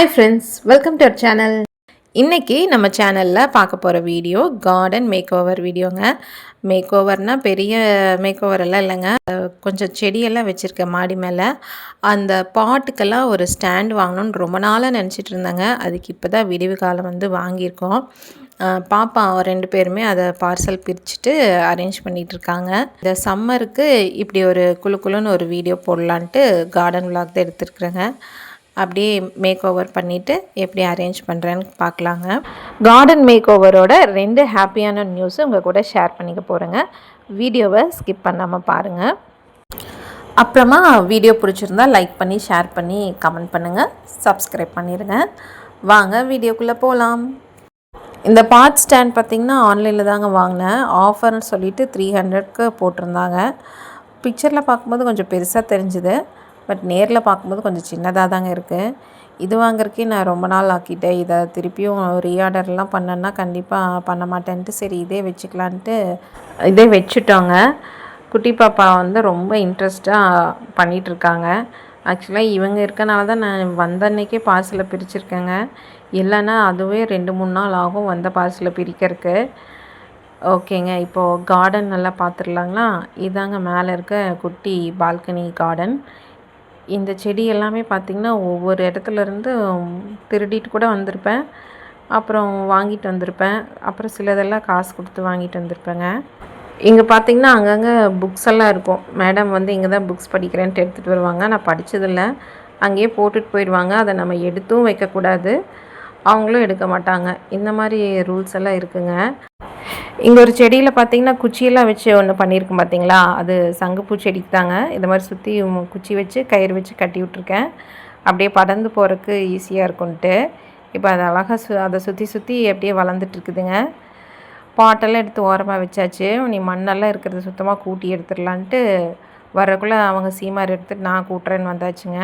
Hi friends, welcome to our channel. இன்றைக்கி நம்ம சேனலில் பார்க்க போகிற வீடியோ கார்டன் மேக் ஓவர் வீடியோங்க. மேக் ஓவர்னால் பெரிய மேக் ஓவர் எல்லாம் இல்லைங்க. கொஞ்சம் செடியெல்லாம் வச்சுருக்கேன் மாடி மேலே. அந்த பாட்டுக்கெல்லாம் ஒரு ஸ்டாண்ட் வாங்கணும்னு ரொம்ப நாளாக நினச்சிட்டு இருந்தேங்க. அதுக்கு இப்போ தான் விடிவு காலம் வந்து வாங்கியிருக்கோம். பாப்பா 2 பேருமே அதை பார்சல் பிரிச்சுட்டு அரேஞ்ச் பண்ணிகிட்ருக்காங்க. இந்த சம்மருக்கு இப்படி ஒரு குழு குழுன்னு ஒரு வீடியோ போடலான்ட்டு கார்டன் விலாக் தான் எடுத்துருக்குறேங்க. அப்படியே மேக் ஓவர் பண்ணிவிட்டு எப்படி அரேஞ்ச் பண்ணுறேன்னு பார்க்கலாங்க. கார்டன் மேக் ஓவரோட 2 ஹாப்பியான நியூஸு உங்கள் கூட ஷேர் பண்ணிக்க போகிறேங்க. வீடியோவை ஸ்கிப் பண்ணாமல் பாருங்கள். அப்புறமா வீடியோ பிடிச்சிருந்தா லைக் பண்ணி ஷேர் பண்ணி கமெண்ட் பண்ணுங்கள், சப்ஸ்கிரைப் பண்ணிடுங்க. வாங்க வீடியோக்குள்ளே போகலாம். இந்த பாட் ஸ்டாண்ட் பார்த்திங்கன்னா ஆன்லைனில் தாங்க வாங்கினேன். ஆஃபர்னு சொல்லிவிட்டு 300க்கு போட்டிருந்தாங்க. பிக்சரில் பார்க்கும்போது கொஞ்சம் பெருசாக தெரிஞ்சுது. பட் நேரில் பார்க்கும்போது கொஞ்சம் சின்னதாக தாங்க இருக்குது. இது வாங்குறதுக்கே நான் ரொம்ப நாள் ஆக்கிட்டேன். இதை திருப்பியும் ரீஆர்டர்லாம் பண்ணேன்னா கண்டிப்பாக பண்ண மாட்டேன்ட்டு சரி இதே வச்சுக்கலான்ட்டு இதே வச்சுட்டோங்க. குட்டி பாப்பா வந்து ரொம்ப இன்ட்ரெஸ்ட்டாக பண்ணிகிட்ருக்காங்க. ஆக்சுவலாக இவங்க இருக்கனால தான் நான் வந்த அன்றைக்கே பார்சலை பிரிச்சுருக்கேங்க. இல்லைன்னா அதுவே 2-3 நாள் ஆகும் வந்த பார்சலை பிரிக்கிறதுக்கு. ஓகேங்க, இப்போது கார்டன் நல்லா பார்த்துடலாங்களா. இதாங்க மேலே இருக்க குட்டி பால்கனி கார்டன். இந்த செடி எல்லாமே பார்த்திங்கன்னா ஒவ்வொரு இடத்துலேருந்து திருடிட்டு கூட வந்திருப்பேன், அப்புறம் வாங்கிட்டு வந்திருப்பேன், அப்புறம் சிலதெல்லாம் காசு கொடுத்து வாங்கிட்டு வந்திருப்பேங்க. இங்கே பார்த்திங்கன்னா அங்கங்கே புக்ஸ் எல்லாம் இருக்கும். மேடம் வந்து இங்கே தான் புக்ஸ் படிக்கிறேன்ட்டு எடுத்துகிட்டு வருவாங்க. நான் படித்ததில்லை, அங்கேயே போட்டுட்டு போயிடுவாங்க. அதை நம்ம எடுத்தும் வைக்கக்கூடாது, அவங்களும் எடுக்க மாட்டாங்க. இந்த மாதிரி ரூல்ஸ் எல்லாம் இருக்குங்க. இங்கே ஒரு செடியில் பார்த்திங்கன்னா குச்சியெல்லாம் வச்சு ஒன்று பண்ணியிருக்கேன் பார்த்திங்களா, அது சங்குப்பூ செடிக்கு தாங்க. இந்த மாதிரி சுற்றி குச்சி வச்சு கயிறு வச்சு கட்டி விட்ருக்கேன், அப்படியே படர்ந்து போகிறதுக்கு ஈஸியாக இருக்கும்ன்ட்டு. இப்போ அது அழகாக அதை சுற்றி சுற்றி அப்படியே வளர்ந்துட்டுருக்குதுங்க. பாட்டெல்லாம் எடுத்து ஓரமாக வச்சாச்சு. நீ மண்ணெல்லாம் இருக்கிறத சுத்தமாக கூட்டி எடுத்துடலான்ட்டு வரக்குள்ளே அவங்க சீமார் எடுத்துகிட்டு நான் கூட்டுறேன்னு வந்தாச்சுங்க.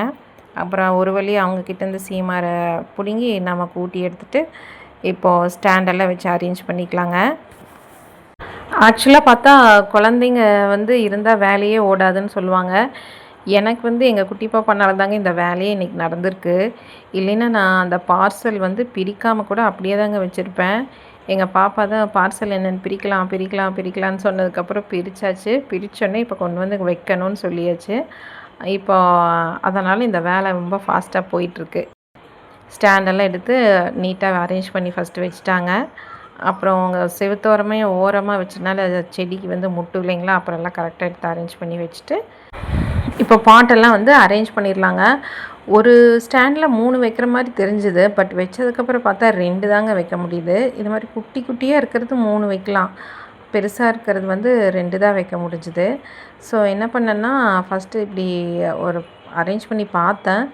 அப்புறம் ஒரு வழி அவங்கக்கிட்டேருந்து சீமாரை பிடுங்கி நம்ம கூட்டி எடுத்துகிட்டு இப்போது ஸ்டாண்டெல்லாம் வச்சு அரேஞ்ச் பண்ணிக்கலாங்க. ஆக்சுவலாக பார்த்தா குழந்தைங்க வந்து இருந்தால் வேலையே ஓடாதுன்னு சொல்லுவாங்க. எனக்கு வந்து எங்கள் குட்டி பாப்பானால தாங்க இந்த வேலையே இன்றைக்கி நடந்திருக்கு. இல்லைன்னா நான் அந்த பார்சல் வந்து பிரிக்காமல் கூட அப்படியே தாங்க வச்சுருப்பேன். எங்கள் பாப்பா தான் பார்சல் என்னென்னு பிரிக்கலான்னு சொன்னதுக்கப்புறம் பிரித்தாச்சு. பிரித்தோடனே இப்போ கொண்டு வந்து வைக்கணும்னு சொல்லியாச்சு. இப்போ அதனால் இந்த வேலை ரொம்ப ஃபாஸ்ட்டாக போயிட்டுருக்கு. ஸ்டாண்டெல்லாம் எடுத்து நீட்டாக அரேஞ்ச் பண்ணி ஃபஸ்ட்டு வச்சுட்டாங்க. அப்புறம் அவங்க செவுத்தோரமே ஓரமாக வச்சனால செடிக்கு வந்து முட்டு இல்லைங்களா, அப்புறம் எல்லாம் கரெக்டாக எடுத்து அரேஞ்ச் பண்ணி வச்சுட்டு இப்போ பாட்டெல்லாம் வந்து அரேஞ்ச் பண்ணிடலாங்க. ஒரு ஸ்டாண்டில் 3 வைக்கிற மாதிரி தெரிஞ்சுது, பட் வச்சதுக்கப்புறம் பார்த்தா 2 தாங்க வைக்க முடியுது. இது மாதிரி குட்டி குட்டியாக இருக்கிறது 3 வைக்கலாம், பெருசாக இருக்கிறது வந்து 2 தான் வைக்க முடிஞ்சுது. ஸோ என்ன பண்ணேன்னா ஃபஸ்ட்டு இப்படி ஒரு அரேஞ்ச் பண்ணி பார்த்தேன்.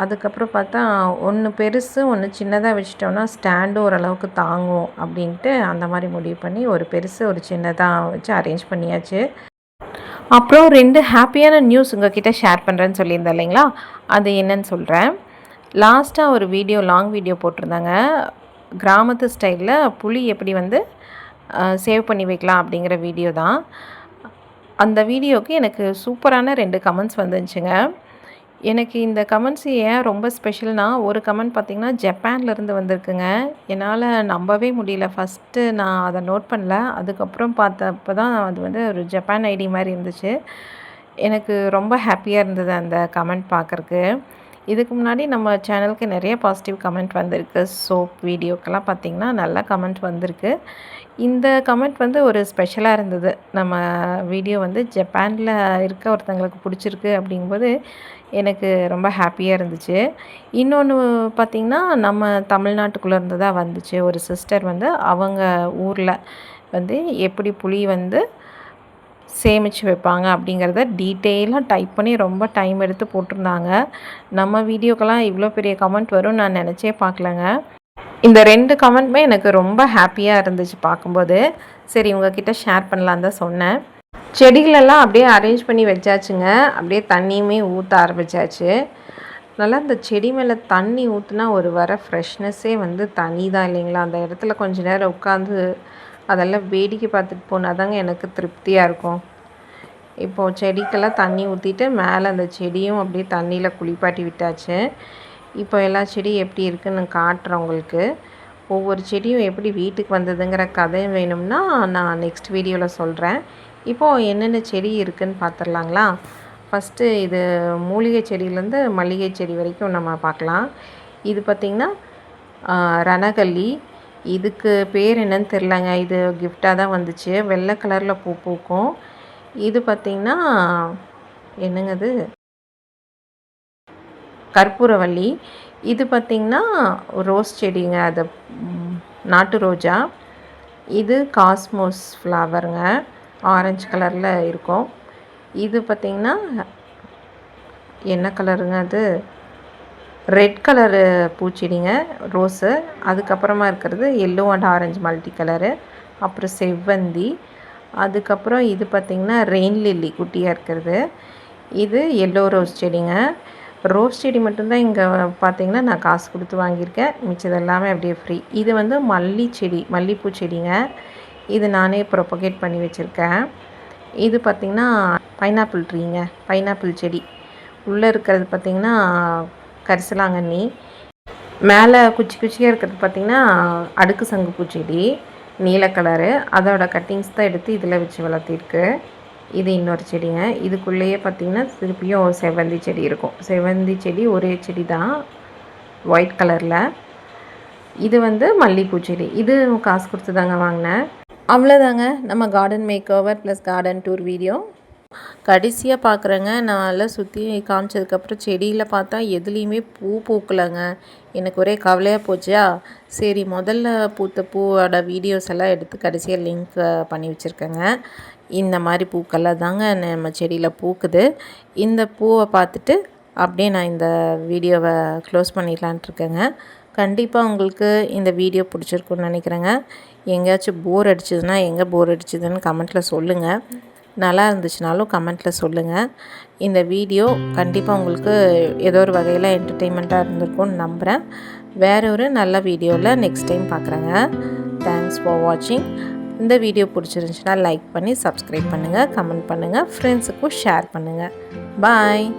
அதுக்கப்புறம் பார்த்தா ஒன்று பெருசு ஒன்று சின்னதாக வச்சிட்டோன்னா ஸ்டாண்டு ஓரளவுக்கு தாங்கும் அப்படின்ட்டு அந்த மாதிரி முடிவு பண்ணி ஒரு பெருசு ஒரு சின்னதாக வச்சு அரேஞ்ச் பண்ணியாச்சு. அப்புறம் 2 ஹாப்பியான நியூஸ் உங்கள்கிட்ட ஷேர் பண்ணுறேன்னு சொல்லியிருந்தேன் இல்லைங்களா, அது என்னன்னு சொல்கிறேன். லாஸ்ட்டாக ஒரு வீடியோ லாங் வீடியோ போட்டிருந்தாங்க. கிராமத்து ஸ்டைலில் புளி எப்படி வந்து சேவ் பண்ணி வைக்கலாம் அப்படிங்கிற வீடியோ தான். அந்த வீடியோவுக்கு எனக்கு சூப்பரான 2 கமெண்ட்ஸ் வந்துச்சுங்க. எனக்கு இந்த கமெண்ட்ஸ் ஏன் ரொம்ப ஸ்பெஷல்னால், ஒரு கமெண்ட் பார்த்திங்கன்னா ஜப்பான்லேருந்து வந்திருக்குங்க. என்னால் நம்பவே முடியல. ஃபஸ்ட்டு நான் அதை நோட் பண்ணல, அதுக்கப்புறம் பார்த்தப்போ தான் அது வந்து ஒரு ஜப்பான் ஐடி மாதிரி இருந்துச்சு. எனக்கு ரொம்ப ஹாப்பியாக இருந்தது அந்த கமெண்ட் பார்க்குறக்கு. இதுக்கு முன்னாடி நம்ம சேனலுக்கு நிறைய பாசிட்டிவ் கமெண்ட் வந்திருக்கு. சோப் வீடியோக்கெல்லாம் பார்த்திங்கன்னா நல்ல கமெண்ட் வந்திருக்கு. இந்த கமெண்ட் வந்து ஒரு ஸ்பெஷலாக இருந்தது. நம்ம வீடியோ வந்து ஜப்பானில் இருக்க ஒருத்தங்களுக்கு பிடிச்சிருக்கு அப்படிங்கும்போது எனக்கு ரொம்ப ஹாப்பியாக இருந்துச்சு. இன்னொன்று பார்த்திங்கன்னா நம்ம தமிழ்நாட்டுக்குள்ளே இருந்து தான் வந்துச்சு. ஒரு சிஸ்டர் வந்து அவங்க ஊரில் வந்து எப்படி புளி வந்து சேமித்து வைப்பாங்க அப்படிங்கிறத டீட்டெயிலாக டைப் பண்ணி ரொம்ப டைம் எடுத்து போட்டிருந்தாங்க. நம்ம வீடியோக்கெல்லாம் இவ்வளோ பெரிய கமெண்ட் வரும்னு நான் நினச்சே பார்க்கலங்க. இந்த 2 கமெண்ட்டுமே எனக்கு ரொம்ப ஹாப்பியாக இருந்துச்சு பார்க்கும்போது. சரி உங்ககிட்ட ஷேர் பண்ணலான்னு தான் சொன்னேன். செடிகளெல்லாம் அப்படியே அரேஞ்ச் பண்ணி வச்சாச்சுங்க. அப்படியே தண்ணியுமே ஊற்ற ஆரம்பித்தாச்சு. நல்லா இந்த செடி மேலே தண்ணி ஊற்றுனா ஒரு வர ஃப்ரெஷ்னஸ்ஸே வந்து தனி தான் இல்லைங்களா. அந்த இடத்துல கொஞ்சம் நேரம் உட்காந்து அதெல்லாம் வேடிக்கை பார்த்துட்டு போனால் தாங்க எனக்கு திருப்தியாக இருக்கும். இப்போது செடிக்கெல்லாம் தண்ணி ஊற்றிட்டு மேலே அந்த செடியும் அப்படியே தண்ணியில் குளிப்பாட்டி விட்டாச்சு. இப்போ எல்லா செடியும் எப்படி இருக்குதுன்னு காட்டுறேன் உங்களுக்கு. ஒவ்வொரு செடியும் எப்படி வீட்டுக்கு வந்ததுங்கிற கதை வேணும்னா நான் நெக்ஸ்ட் வீடியோவில் சொல்கிறேன். இப்போது என்னென்ன செடி இருக்குதுன்னு பார்த்துடலாங்களா? ஃபஸ்ட்டு இது மூலிகை செடியிலேருந்து மல்லிகை செடி வரைக்கும் நம்ம பார்க்கலாம். இது பார்த்திங்கன்னா ரணகல்லி. இதுக்கு பேர் என்னன்னு தெரிலங்க. இது கிஃப்டாக தான் வந்துச்சு. வெள்ளை கலரில் பூ பூக்கும். இது பார்த்திங்கன்னா என்னங்க அது, கற்பூரவள்ளி. இது பார்த்திங்கன்னா ரோஸ் செடிங்க, அது நாட்டு ரோஜா. இது காஸ்மோஸ் ஃப்ளவருங்க, ஆரஞ்சு கலரில் இருக்கும். இது பார்த்திங்கன்னா என்ன கலருங்க அது, ரெட் கலரு பூச்செடிங்க, ரோஸு. அதுக்கப்புறமா இருக்கிறது yellow and orange multi colour. அப்புறம் செவ்வந்தி. அதுக்கப்புறம் இது பார்த்திங்கன்னா ரெயின் லில்லி குட்டியாக இருக்கிறது. இது எல்லோ ரோஸ் செடிங்க. ரோஸ் செடி மட்டும்தான் இங்கே பார்த்திங்கன்னா நான் காசு கொடுத்து வாங்கியிருக்கேன். மிச்சது எல்லாமே அப்படியே ஃப்ரீ. இது வந்து மல்லி செடி, மல்லிப்பூ செடிங்க. இது நானே ப்ரொபகேட் பண்ணி வச்சுருக்கேன். இது பார்த்திங்கன்னா பைனாப்பிள் ட்ரீங்க, பைனாப்பிள் செடி. உள்ளே இருக்கிறது பார்த்திங்கன்னா கரிசலாங்கண்ணி. மேலே குச்சி குச்சியாக இருக்கிறது பார்த்திங்கன்னா அடுக்கு சங்கு பூச்செடி, நீல கலரு. அதோட கட்டிங்ஸ் தான் எடுத்து இதில் வச்சு வளர்த்திருக்கு. இது இன்னொரு செடிங்க. இதுக்குள்ளேயே பார்த்திங்கன்னா திருப்பியும் செவ்வந்தி செடி இருக்கும். செவ்வந்தி செடி ஒரே செடி தான், ஒயிட் கலரில். இது வந்து மல்லிகைப்பூ செடி. இது காசு கொடுத்து தாங்க வாங்கினேன். அவ்வளோதாங்க நம்ம garden makeover plus garden tour video. கடைசியாக பார்க்குறேங்க. நான் எல்லாம் சுற்றி காமிச்சதுக்கப்புறம் செடியில் பார்த்தா எதுலேயுமே பூ பூக்கலைங்க. எனக்கு ஒரே கவலையாக போச்சா, சரி முதல்ல பூத்த பூவோட வீடியோஸ் எல்லாம் எடுத்து கடைசியாக லிங்க் பண்ணி வச்சுருக்கேங்க. இந்த மாதிரி பூக்கெல்லாம் தாங்க நம்ம செடியில் பூக்குது. இந்த பூவை பார்த்துட்டு அப்படியே நான் இந்த வீடியோவை க்ளோஸ் பண்ணிடலான்ட்டு இருக்கேங்க. கண்டிப்பாக உங்களுக்கு இந்த வீடியோ பிடிச்சிருக்குன்னு நினைக்கிறேங்க. எங்கேயாச்சும் போர் அடிச்சதுன்னா எங்கே போர் அடிச்சதுன்னு கமெண்ட்டில் சொல்லுங்கள். நல்லா இருந்துச்சுனாலும் கமெண்ட்டில் சொல்லுங்கள். இந்த வீடியோ கண்டிப்பாக உங்களுக்கு ஏதோ ஒரு வகையில் என்டர்டெயின்மெண்ட்டாக இருந்திருக்கும்னு நம்புகிறேன். வேற ஒரு நல்ல வீடியோவில் நெக்ஸ்ட் டைம் பார்க்குறேங்க. தேங்க்ஸ் ஃபார் வாட்சிங். இந்த வீடியோ பிடிச்சிருந்துச்சுன்னா லைக் பண்ணி சப்ஸ்கிரைப் பண்ணுங்கள், கமெண்ட் பண்ணுங்கள், ஃப்ரெண்ட்ஸுக்கும் ஷேர் பண்ணுங்கள். பாய்.